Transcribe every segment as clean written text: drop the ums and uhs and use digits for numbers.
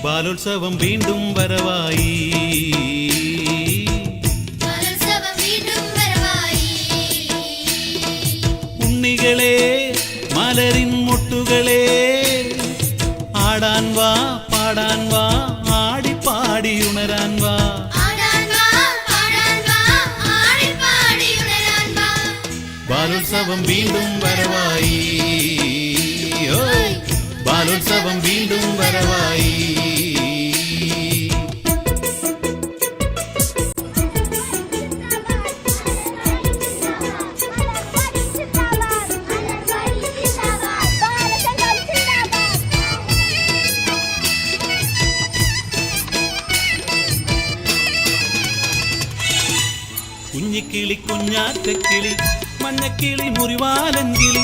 ബാലോത്സവം വീണ്ടും വരവായി. ഉണ്ണികളെ മലരിൻ മുട്ടുകളെ ആടാൻ വാ പാടാൻ വാ ആടിപ്പാടി ഉണരാൻ വാ. ബാലോത്സവം വീണ്ടും വരവായി. ബാലോത്സവം വീണ്ടും വരവായി. കുഞ്ഞിക്കിളി കുഞ്ഞാറ്റക്കിളി മഞ്ഞക്കിളി മുറിവാലൻ കിളി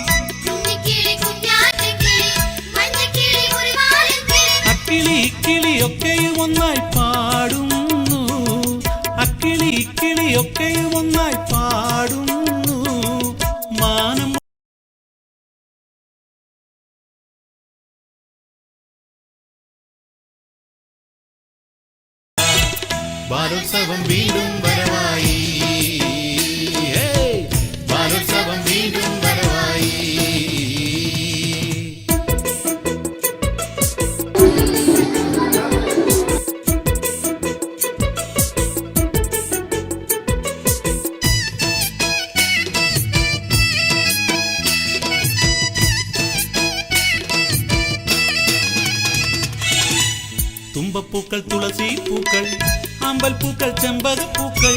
അക്കിളി ഇക്കിളിയൊക്കെയും ഒന്നായി പാടുന്നു. അക്കിളി ഇക്കിളിയൊക്കെയും ഒന്നായി പാടുന്നു. മാനം ബാലോത്സവം വീണ്ടും വരവായി. ബാലോത്സവം വീണ്ടും വരവായി. തുമ്പപ്പൂക്കൾ തുളസി പൂക്കൾ അമ്പൽപ്പൂക്കൾ ചെമ്പകപ്പൂക്കൾ